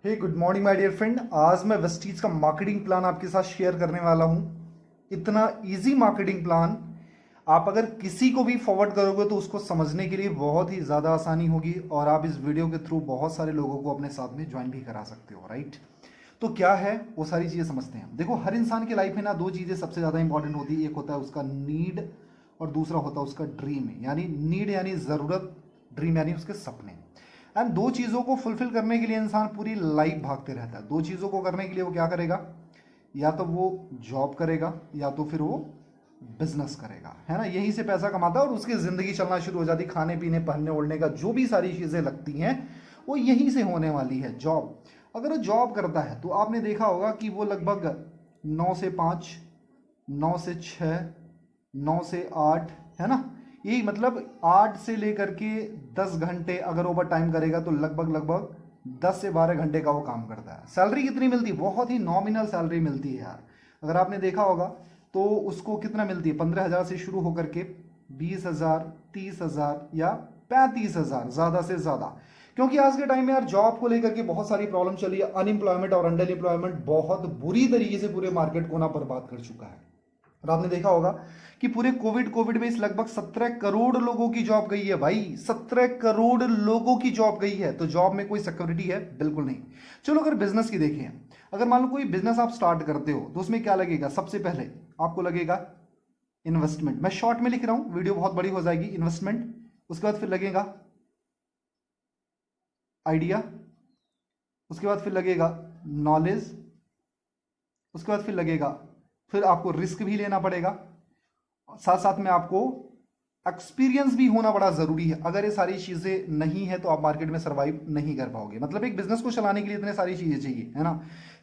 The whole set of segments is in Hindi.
Hey good morning my dear friend. आज मैं वेस्टीज का मार्केटिंग प्लान आपके साथ शेयर करने वाला हूं। इतना इजी मार्केटिंग प्लान आप अगर किसी को भी फॉरवर्ड करोगे तो उसको समझने के लिए बहुत ही ज़्यादा आसानी होगी और आप इस वीडियो के थ्रू बहुत सारे लोगों को अपने साथ में ज्वाइन भी करा सकते हो, राइट। तो क्या है वो सारी चीज़ें समझते हैं। देखो, हर इंसान की लाइफ में ना दो चीज़ें सबसे ज़्यादा इंपॉर्टेंट होती है। एक होता है उसका नीड और दूसरा होता है उसका ड्रीम। यानी नीड यानी ज़रूरत, ड्रीम यानी उसके सपने। एंड दो चीज़ों को फुलफिल करने के लिए इंसान पूरी लाइफ भागते रहता है। दो चीज़ों को करने के लिए वो क्या करेगा, या तो वो जॉब करेगा या तो फिर वो बिजनेस करेगा, है ना। यहीं से पैसा कमाता है और उसकी ज़िंदगी चलना शुरू हो जाती। खाने पीने पहनने ओढ़ने का जो भी सारी चीज़ें लगती हैं वो यहीं से होने वाली है। जॉब, अगर वो जॉब करता है तो आपने देखा होगा कि वो लगभग 9 से 5, 9 से 6, 9 से 8, है ना। यही मतलब 8 से लेकर के 10 घंटे अगर ओवर टाइम करेगा तो लगभग लगभग 10 से 12 घंटे का वो काम करता है। सैलरी कितनी मिलती है? बहुत ही नॉमिनल सैलरी मिलती है यार। अगर आपने देखा होगा तो उसको कितना मिलती है? 15,000 से शुरू होकर के 20,000, 30,000 या 35,000 ज़्यादा से ज़्यादा। क्योंकि आज के टाइम में यार जॉब को लेकर के बहुत सारी प्रॉब्लम चली है। अनएम्प्लॉयमेंट और अंडर एम्प्लॉयमेंट बहुत बुरी तरीके से पूरे मार्केट को ना बर्बाद कर चुका है। और आपने देखा होगा कि पूरे कोविड में इस लगभग 17 करोड़ लोगों की जॉब गई है भाई। 17 करोड़ लोगों की जॉब गई है। तो जॉब में कोई सिक्योरिटी है? बिल्कुल नहीं। चलो अगर बिजनेस की देखें, अगर मान लो कोई बिजनेस आप स्टार्ट करते हो तो उसमें क्या लगेगा? सबसे पहले आपको लगेगा इन्वेस्टमेंट। मैं शॉर्ट में लिख रहा हूं, वीडियो बहुत बड़ी हो जाएगी। इन्वेस्टमेंट, उसके बाद फिर लगेगा आइडिया, उसके बाद फिर लगेगा नॉलेज, उसके बाद फिर लगेगा, फिर आपको रिस्क भी लेना पड़ेगा, साथ साथ में आपको एक्सपीरियंस भी होना बड़ा जरूरी है। अगर ये सारी चीजें नहीं है तो आप मार्केट में सर्वाइव नहीं कर पाओगे। मतलब एक बिजनेस को चलाने के लिए इतने सारी चीजें चाहिए, है ना।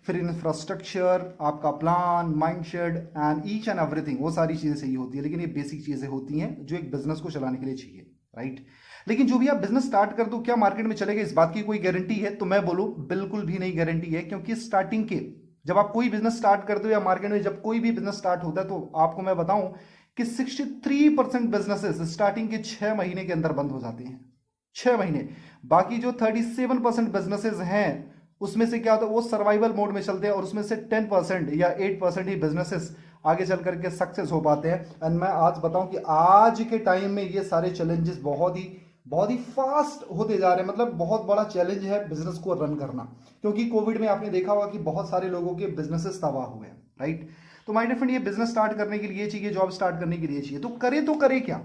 फिर इंफ्रास्ट्रक्चर, आपका plan, mindset and each and everything, वो सारी चीजें चाहिए होती है। लेकिन ये बेसिक चीजें होती हैं जो एक बिजनेस को चलाने के लिए चाहिए, राइट। लेकिन जो भी आप बिजनेस स्टार्ट कर दो, क्या मार्केट में चलेगा इस बात की कोई गारंटी है? तो मैं बोलूं बिल्कुल भी नहीं गारंटी है। क्योंकि स्टार्टिंग के जब आप कोई बिजनेस स्टार्ट करते हो या मार्केट में जब कोई भी बिजनेस स्टार्ट होता है तो आपको मैं बताऊं कि 63% बिजनेसेस स्टार्टिंग के 6 महीने के अंदर बंद हो जाते हैं। 6 महीने। बाकी जो 37% बिजनेसेस हैं उसमें से क्या होता है, वो सर्वाइवल मोड में चलते हैं और उसमें से 10% या 8% ही बिजनेसेस आगे चल करके सक्सेस हो पाते हैं। एंड मैं आज बताऊं कि आज के टाइम में ये सारे चैलेंजेस बहुत ही फास्ट होते जा रहे हैं। मतलब बहुत बड़ा चैलेंज है बिजनेस को रन करना। क्योंकि कोविड में आपने देखा होगा कि बहुत सारे लोगों के बिजनेसेस तबाह हुए हैं, राइट। तो माय डियर फ्रेंड, ये बिजनेस स्टार्ट करने के लिए चाहिए, जॉब स्टार्ट करने के लिए चाहिए। तो करे क्या,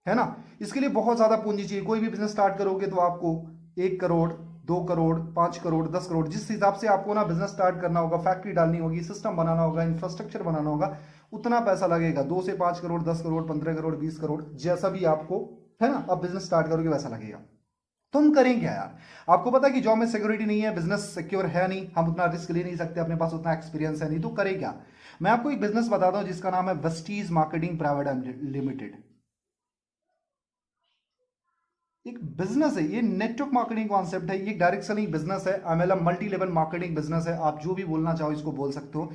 है ना। इसके लिए बहुत ज्यादा पूंजी चाहिए। कोई भी बिजनेस स्टार्ट करोगे तो आपको 1 करोड़, 2 करोड़, 5 करोड़, 10 करोड़, जिस हिसाब से आपको ना बिजनेस स्टार्ट करना होगा, फैक्ट्री डालनी होगी, सिस्टम बनाना होगा, इंफ्रास्ट्रक्चर बनाना होगा, उतना पैसा लगेगा। 2 से 5 करोड़, 10 करोड़, 15 करोड़, 20 करोड़, जैसा भी आपको, है ना, आप बिजनेस स्टार्ट करोगे वैसा लगेगा। तुम करें क्या यार? आपको पता है कि जॉब में सिक्योरिटी नहीं है, बिजनेस सिक्योर है नहीं, हम उतना रिस्क ले नहीं सकते, अपने पास उतना एक्सपीरियंस है नहीं। तो करें क्या? मैं आपको एक बिजनेस बताता हूं जिसका नाम है वेस्टीज मार्केटिंग प्राइवेट लिमिटेड। एक बिजनेस है ये, नेटवर्क मार्केटिंग कॉन्सेप्ट है। ये डायरेक्ट सेलिंग बिजनेस है, MLM multi level marketing business है। आप जो भी बोलना चाहो इसको बोल सकते हो।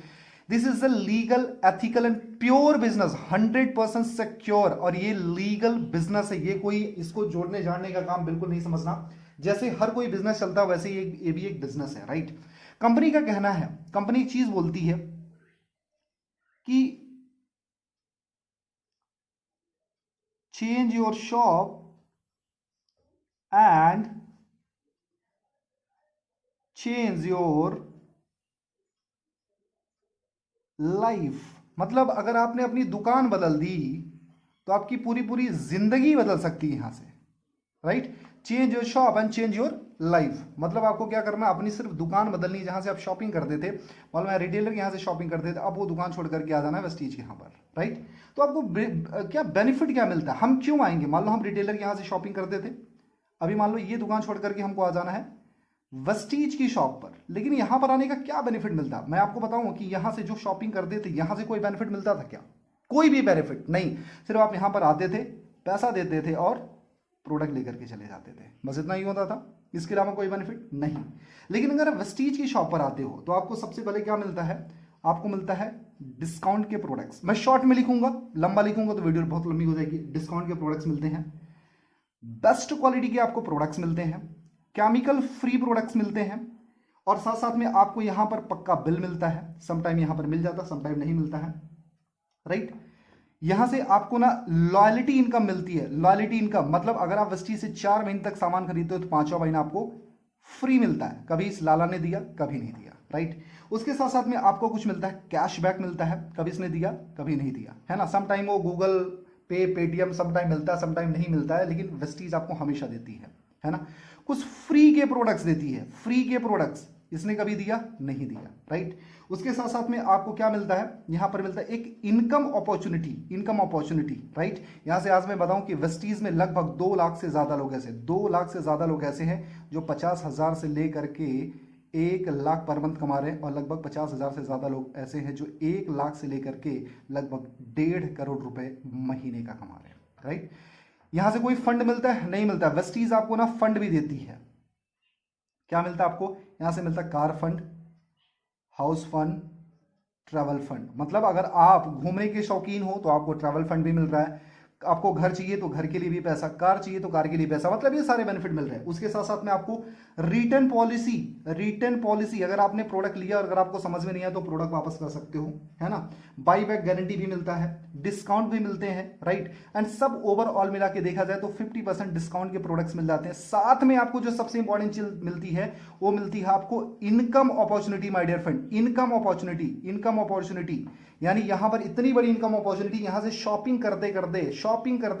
This is a legal, ethical and pure business, 100% secure. और ये लीगल बिजनेस है। ये कोई इसको जोड़ने जाड़ने का काम बिल्कुल नहीं समझना। जैसे हर कोई बिजनेस चलता है वैसे ये भी एक बिजनेस है, राइट। कंपनी का कहना है, कंपनी एक चीज बोलती है कि change your shop and change your life. मतलब अगर आपने अपनी दुकान बदल दी तो आपकी पूरी पूरी जिंदगी बदल सकती है यहां से, right. Change your shop and change your life. मतलब आपको क्या करना, अपनी सिर्फ दुकान बदलनी है। जहां से आप शॉपिंग करते थे, मतलब मैं रिटेलर के यहां से शॉपिंग करते थे, अब वो दुकान छोड़ करके आ जाना है वेस्टीज के यहां पर, राइट। तो आपको क्या बेनिफिट क्या मिलता है? हम क्यों आएंगे? मान लो हम रिटेलर के यहां से शॉपिंग करते थे, अभी मान लो ये दुकान छोड़ करके हमको आ जाना है वेस्टीज की शॉप पर। लेकिन यहां पर आने का क्या बेनिफिट मिलता? मैं आपको बताऊं कि यहां से जो शॉपिंग करते थे, यहां से कोई बेनिफिट मिलता था क्या? कोई भी बेनिफिट नहीं। सिर्फ आप यहां पर आते थे, पैसा देते थे और प्रोडक्ट लेकर के चले जाते थे, बस इतना ही होता था। इसके अलावा कोई बेनिफिट नहीं। लेकिन अगर आप वेस्टीज की शॉप पर आते हो तो आपको सबसे पहले क्या मिलता है? आपको मिलता है डिस्काउंट के प्रोडक्ट्स। मैं शॉर्ट में लिखूंगा, लंबा लिखूंगा तो वीडियो बहुत लंबी हो जाएगी। डिस्काउंट के प्रोडक्ट्स मिलते हैं, बेस्ट क्वालिटी के आपको प्रोडक्ट्स मिलते हैं, केमिकल फ्री प्रोडक्ट्स मिलते हैं, और साथ साथ में आपको यहां पर पक्का बिल मिलता है, समटाइम यहां पर मिल जाता, समटाइम नहीं मिलता है, राइट। यहां से आपको ना लॉयल्टी इनकम मिलती है। लॉयल्टी इनकम मतलब अगर आप वेस्टीज से 4 महीने तक सामान खरीदते हो तो 5वां महीना आपको फ्री मिलता है। कभी इस लाला ने दिया, कभी नहीं दिया, राइट। उसके साथ साथ में आपको कुछ मिलता है, कैशबैक मिलता है, कभी इसने दिया, कभी नहीं दिया, है ना। समटाइम वो गूगल पे, पेटीएम समटाइम मिलता है, समटाइम नहीं मिलता है, लेकिन वेस्टीज आपको हमेशा देती है ना। कुछ फ्री के प्रोडक्ट्स देती है, फ्री के प्रोडक्ट्स इसने कभी दिया, नहीं दिया, राइट। उसके साथ साथ में आपको क्या मिलता है, यहां पर मिलता है एक income opportunity, income opportunity, right. यहां से आज मैं बताऊं कि वेस्टीज में लगभग 2 लाख से ज्यादा लोग ऐसे 2 लाख से ज्यादा लोग ऐसे हैं जो 50,000 से लेकर के 1 लाख पर मंथ कमा रहे हैं, और लगभग 50,000 से ज्यादा लोग ऐसे हैं जो 1 लाख से लेकर के लगभग 1.5 करोड़ रुपए महीने का कमा रहे हैं, राइट। यहां से कोई फंड मिलता है, नहीं मिलता। वेस्टीज आपको ना फंड भी देती है। क्या मिलता है आपको, यहां से मिलता है car fund, house fund, travel fund. मतलब अगर आप घूमने के शौकीन हो तो आपको ट्रैवल फंड भी मिल रहा है, आपको घर चाहिए तो घर के लिए भी पैसा, कार चाहिए तो कार के लिए पैसा, मतलब ये सारे बेनिफिट मिल रहे हैं। उसके साथ साथ में आपको रिटर्न पॉलिसी, रिटर्न पॉलिसी, अगर आपने प्रोडक्ट लिया और अगर आपको समझ में नहीं आया तो प्रोडक्ट वापस कर सकते हो, है ना। बाई बैक गारंटी भी मिलता है, डिस्काउंट भी मिलते हैं, राइट। एंड सब ओवरऑल मिला के देखा जाए तो 50% डिस्काउंट के प्रोडक्ट्स मिल जाते हैं। साथ में आपको जो सबसे इंपॉर्टेंट चीज मिलती है वो मिलती है आपको income opportunity, my dear friend, income opportunity, income opportunity. यानी यहां पर इतनी बड़ी इनकम अपॉर्चुनिटी, यहां से शॉपिंग करते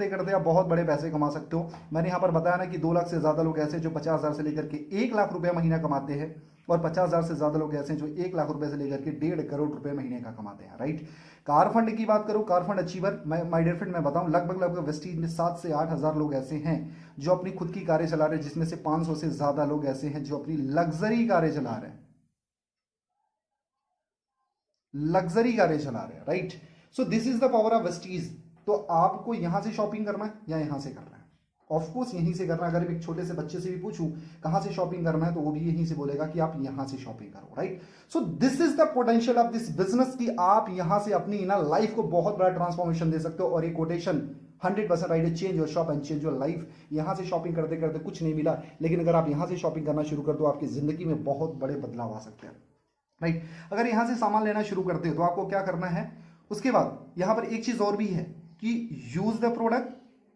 करते आप बहुत बड़े पैसे कमा सकते हो। मैंने यहां पर बताया ना कि 2 लाख से ज्यादा लोग ऐसे जो 50,000 से लेकर के 1 लाख रुपए महीना कमाते हैं, और 50,000 से ज्यादा लोग ऐसे जो 1 लाख रुपए से लेकर के 1.5 करोड़ रुपए महीने का कमाते हैं, राइट। कार फंड की बात करूं, car fund achiever, my dear friend मैं बताऊं लगभग वेस्टीज में 7 से 8,000 लोग ऐसे हैं जो अपनी खुद की कारें चला रहे हैं, जिसमें से 500 से ज्यादा लोग ऐसे हैं जो अपनी लग्जरी कारें चला रहे हैं, लग्जरी कारें चला रहे हैं, right. So this is the power of Vestige. तो आपको यहां से शॉपिंग करना है या यहां से करना है, ऑफ कोर्स यहीं से करना है। अगर एक छोटे से बच्चे से भी पूछूं कहां से शॉपिंग करना है तो वो भी यहीं से बोलेगा कि आप यहां से शॉपिंग करो, right. So this is the potential of this business कि आप यहां से अपनी ना लाइफ को बहुत बड़ा ट्रांसफॉर्मेशन दे सकते हो। और ये कोटेशन 100% राइट है, change your shop and change your life. यहां से शॉपिंग करते करते कुछ नहीं मिला, लेकिन अगर आप यहां से शॉपिंग करना शुरू कर दो आपकी जिंदगी में बहुत बड़े बदलाव आ सकते हैं, राइट। अगर यहां से सामान लेना शुरू करते हो तो आपको क्या करना है, उसके बाद यहां पर एक चीज और भी है कि use the product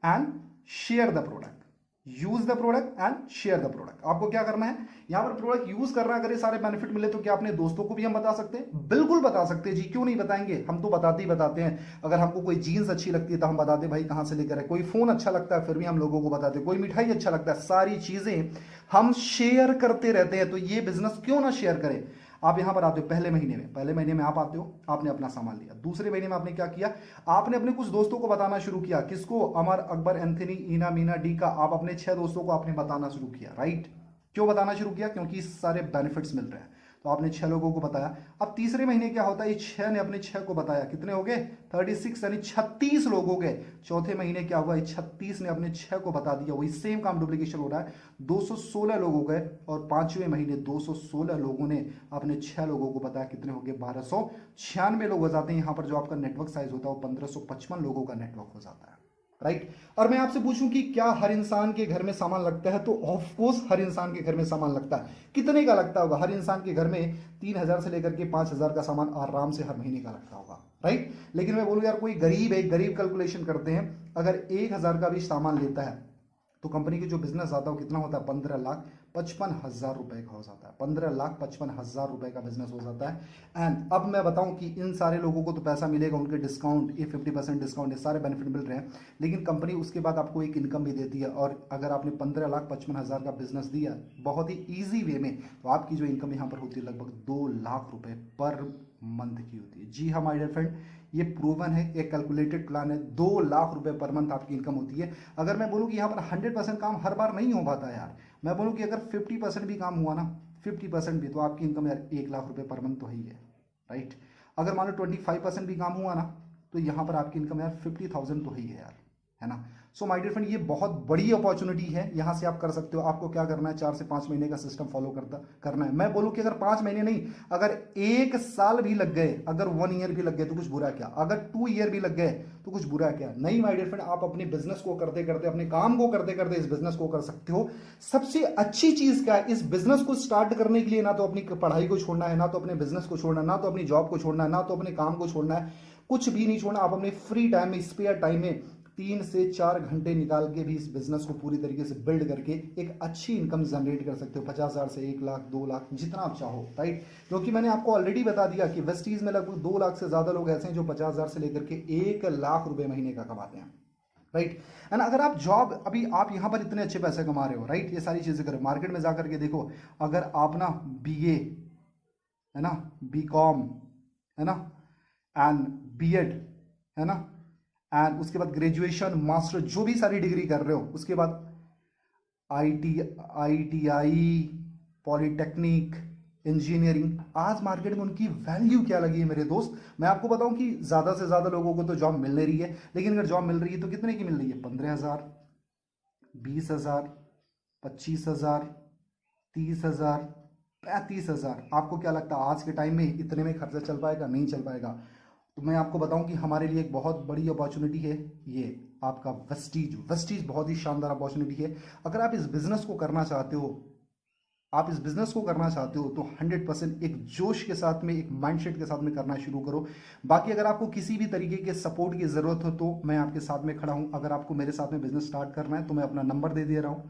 and share the product, use the product and share the product. आपको क्या करना है, यहां पर प्रोडक्ट यूज करना। अगर ये सारे बेनिफिट मिले तो क्या अपने दोस्तों को भी हम बता सकते हैं, बिल्कुल बता सकते हैं जी, क्यों नहीं बताएंगे, हम तो बताते ही बताते हैं। अगर हमको कोई जीन्स अच्छी लगती है तो हम बताते भाई कहां से लेकर है, कोई फोन अच्छा लगता है फिर भी हम लोगों को बताते, कोई मिठाई अच्छा लगता है, सारी चीजें हम शेयर करते रहते हैं। तो ये बिजनेस क्यों ना शेयर करें। आप यहां पर आते हो पहले महीने में आप आते हो, आपने अपना सामान लिया। दूसरे महीने में आपने क्या किया, आपने अपने कुछ दोस्तों को बताना शुरू किया। किसको, अमर, अकबर, एंथनी, ईना, मीना, डी का, आप अपने 6 दोस्तों को आपने बताना शुरू किया, राइट। क्यों बताना शुरू किया, क्योंकि सारे बेनिफिट्स मिल रहे हैं, तो आपने 6 लोगों को बताया। अब तीसरे महीने क्या होता है, 6 ने अपने 6 को बताया, कितने हो गए 36, यानी 36 लोग हो गए। चौथे महीने क्या हुआ, 36 ने अपने 6 को बता दिया, वही सेम काम डुप्लीकेशन हो रहा है, 216 लोग हो गए। और 5वें महीने 216 लोगों ने अपने 6 लोगों को बताया, कितने हो गए 1296 लोग हो जाते हैं। यहां पर जो आपका नेटवर्क साइज होता है वो 1555 लोगों का नेटवर्क हो जाता है, राइट। और मैं आपसे पूछूं कि क्या हर इंसान के घर में सामान लगता है, तो ऑफ कोर्स हर इंसान के घर में सामान लगता है। कितने का लगता होगा, हर इंसान के घर में 3,000 से लेकर के 5,000 का सामान आराम से हर महीने का लगता होगा, राइट। लेकिन मैं बोलूं यार कोई गरीब है, गरीब कैलकुलेशन करते हैं, अगर 1,000 का भी सामान लेता है तो कंपनी की जो बिजनेस आता है वो कितना होता है, 15,55,000 रुपए का हो जाता है, 15,55,000 रुपए का बिजनेस हो जाता है। एंड अब मैं बताऊं कि इन सारे लोगों को तो पैसा मिलेगा, उनके डिस्काउंट, ये 50% डिस्काउंट, ये सारे बेनिफिट मिल रहे हैं, लेकिन कंपनी उसके बाद आपको एक इनकम भी देती है। और अगर आपने 15,55,000 का बिजनेस दिया बहुत ही ईजी वे में, तो आपकी जो इनकम यहाँ पर होती है लगभग 2 लाख रुपए पर मंथ की होती है। जी हाँ माय डियर फ्रेंड, ये प्रूवन है, एक कैलकुलेटेड प्लान है, 2 लाख रुपए पर मंथ आपकी इनकम होती है। अगर मैं बोलूं कि यहाँ पर 100% काम हर बार नहीं हो पाता यार, मैं बोलूं कि अगर 50% भी काम हुआ ना, 50% भी, तो आपकी इनकम यार 1 लाख रुपए पर मंथ तो ही है, राइट। अगर मान लो 25% भी काम हुआ ना, तो यहाँ पर आपकी इनकम यार 50,000 तो ही है यार, है ना। सो माय डियर फ्रेंड, ये बहुत बड़ी अपॉर्चुनिटी है, यहाँ से आप कर सकते हो। आपको क्या करना है, 4 से 5 महीने का सिस्टम फॉलो करना है। मैं बोलूँ कि अगर 5 महीने नहीं, अगर 1 साल भी लग गए, अगर 1 ईयर भी लग गए तो कुछ बुरा क्या, अगर 2 ईयर भी लग गए तो कुछ बुरा क्या नहीं। माय डियर फ्रेंड, आप अपने बिजनेस को करते करते, अपने काम को करते करते इस बिजनेस को कर सकते हो। सबसे अच्छी चीज क्या है, इस बिजनेस को स्टार्ट करने के लिए ना तो अपनी पढ़ाई को छोड़ना है, ना तो अपने बिजनेस को छोड़ना है, ना तो अपनी जॉब को छोड़ना है, ना तो अपने काम को छोड़ना है, कुछ भी नहीं छोड़ना। आप अपने फ्री टाइम में, स्पेयर टाइम में 3 से 4 घंटे निकाल के भी इस बिजनेस को पूरी तरीके से बिल्ड करके एक अच्छी इनकम जनरेट कर सकते हो। 50,000 से 1 लाख, 2 लाख, जितना आप चाहो, राइट। क्योंकि मैंने आपको ऑलरेडी बता दिया कि वेस्टीज में लगभग 2 लाख से ज्यादा लोग ऐसे हैं जो 50,000 से लेकर के 1 लाख रुपए महीने का कमाते हैं, राइट। एंड अगर आप जॉब, अभी आप यहां पर इतने अच्छे पैसे कमा रहे हो, राइट, ये सारी चीजें करो, मार्केट में जाकर के देखो। अगर आप ना बीए, है ना, बीकॉम, है ना, एंड बीएड, है ना, एंड उसके बाद ग्रेजुएशन, मास्टर, जो भी सारी डिग्री कर रहे हो, उसके बाद आईटीआई, पॉलिटेक्निक, इंजीनियरिंग, आज मार्केट में उनकी वैल्यू क्या लगी है मेरे दोस्त। मैं आपको बताऊं कि ज्यादा से ज्यादा लोगों को तो जॉब मिल नहीं रही है, लेकिन अगर जॉब मिल रही है तो कितने की मिल रही है, 15,000, 20,000, 25,000, 30,000, 35,000। आपको क्या लगता है आज के टाइम में इतने में खर्चा चल पाएगा? नहीं चल पाएगा। तो मैं आपको बताऊं कि हमारे लिए एक बहुत बड़ी अपॉर्चुनिटी है ये आपका वेस्टीज। वेस्टीज बहुत ही शानदार अपॉर्चुनिटी है। अगर आप इस बिजनेस को करना चाहते हो, आप इस बिजनेस को करना चाहते हो तो 100% एक जोश के साथ में, एक माइंडसेट के साथ में करना शुरू करो। बाकी अगर आपको किसी भी तरीके के सपोर्ट की जरूरत हो तो मैं आपके साथ में खड़ा हूं। अगर आपको मेरे साथ में बिजनेस स्टार्ट करना है तो मैं अपना नंबर दे रहा हूं,